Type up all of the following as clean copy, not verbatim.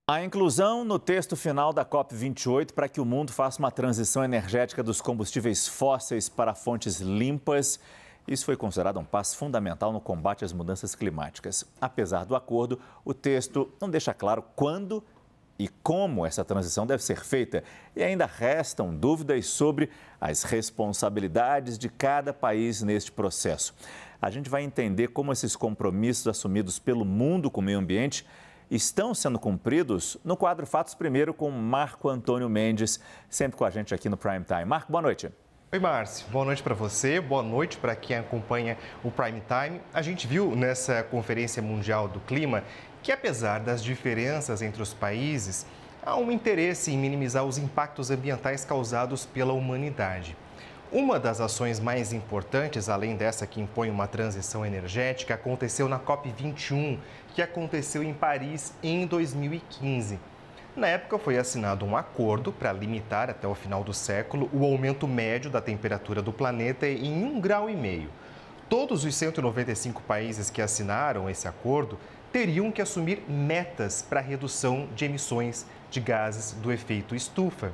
A inclusão no texto final da COP28 para que o mundo faça uma transição energética dos combustíveis fósseis para fontes limpas. Isso foi considerado um passo fundamental no combate às mudanças climáticas. Apesar do acordo, o texto não deixa claro quando e como essa transição deve ser feita. E ainda restam dúvidas sobre as responsabilidades de cada país neste processo. A gente vai entender como esses compromissos assumidos pelo mundo com o meio ambiente estão sendo cumpridos no quadro Fatos Primeiro com Marco Antônio Mendes, sempre com a gente aqui no Prime Time. Marco, boa noite. Oi, Márcio. Boa noite para você, boa noite para quem acompanha o Prime Time. A gente viu nessa Conferência Mundial do Clima que, apesar das diferenças entre os países, há um interesse em minimizar os impactos ambientais causados pela humanidade. Uma das ações mais importantes, além dessa que impõe uma transição energética, aconteceu na COP21, que aconteceu em Paris em 2015. Na época, foi assinado um acordo para limitar até o final do século o aumento médio da temperatura do planeta em 1,5 graus. Todos os 195 países que assinaram esse acordo teriam que assumir metas para redução de emissões de gases do efeito estufa.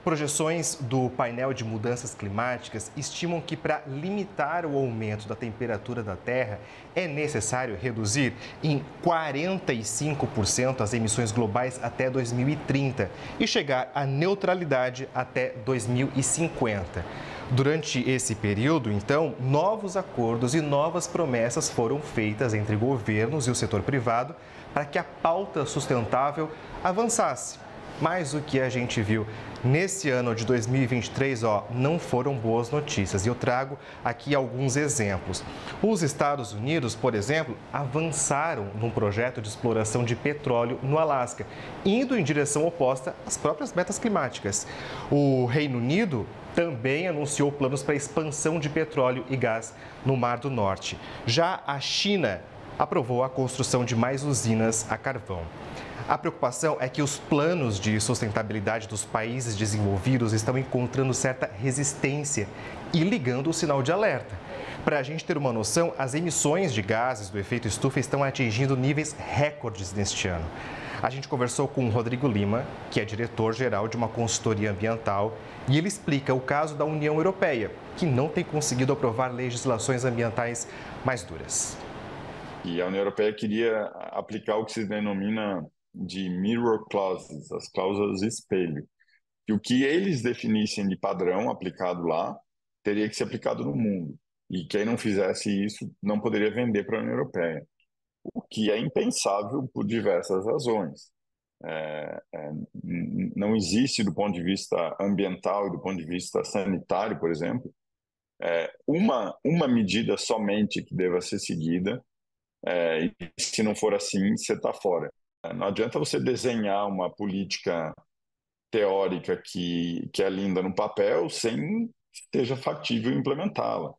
Projeções do painel de mudanças climáticas estimam que para limitar o aumento da temperatura da Terra é necessário reduzir em 45% as emissões globais até 2030 e chegar à neutralidade até 2050. Durante esse período, então, novos acordos e novas promessas foram feitas entre governos e o setor privado para que a pauta sustentável avançasse. Mas o que a gente viu nesse ano de 2023, não foram boas notícias. E eu trago aqui alguns exemplos. Os Estados Unidos, por exemplo, avançaram num projeto de exploração de petróleo no Alasca, indo em direção oposta às próprias metas climáticas. O Reino Unido também anunciou planos para expansão de petróleo e gás no Mar do Norte. Já a China aprovou a construção de mais usinas a carvão. A preocupação é que os planos de sustentabilidade dos países desenvolvidos estão encontrando certa resistência e ligando o sinal de alerta. Para a gente ter uma noção, as emissões de gases do efeito estufa estão atingindo níveis recordes neste ano. A gente conversou com o Rodrigo Lima, que é diretor-geral de uma consultoria ambiental, e ele explica o caso da União Europeia, que não tem conseguido aprovar legislações ambientais mais duras. E a União Europeia queria aplicar o que se denomina de mirror clauses, as cláusulas espelho, que o que eles definissem de padrão aplicado lá teria que ser aplicado no mundo, e quem não fizesse isso não poderia vender para a União Europeia, o que é impensável por diversas razões. Não existe, do ponto de vista ambiental e do ponto de vista sanitário, por exemplo, uma medida somente que deva ser seguida, e se não for assim, você está fora. Não adianta você desenhar uma política teórica que é linda no papel sem que seja factível implementá-la.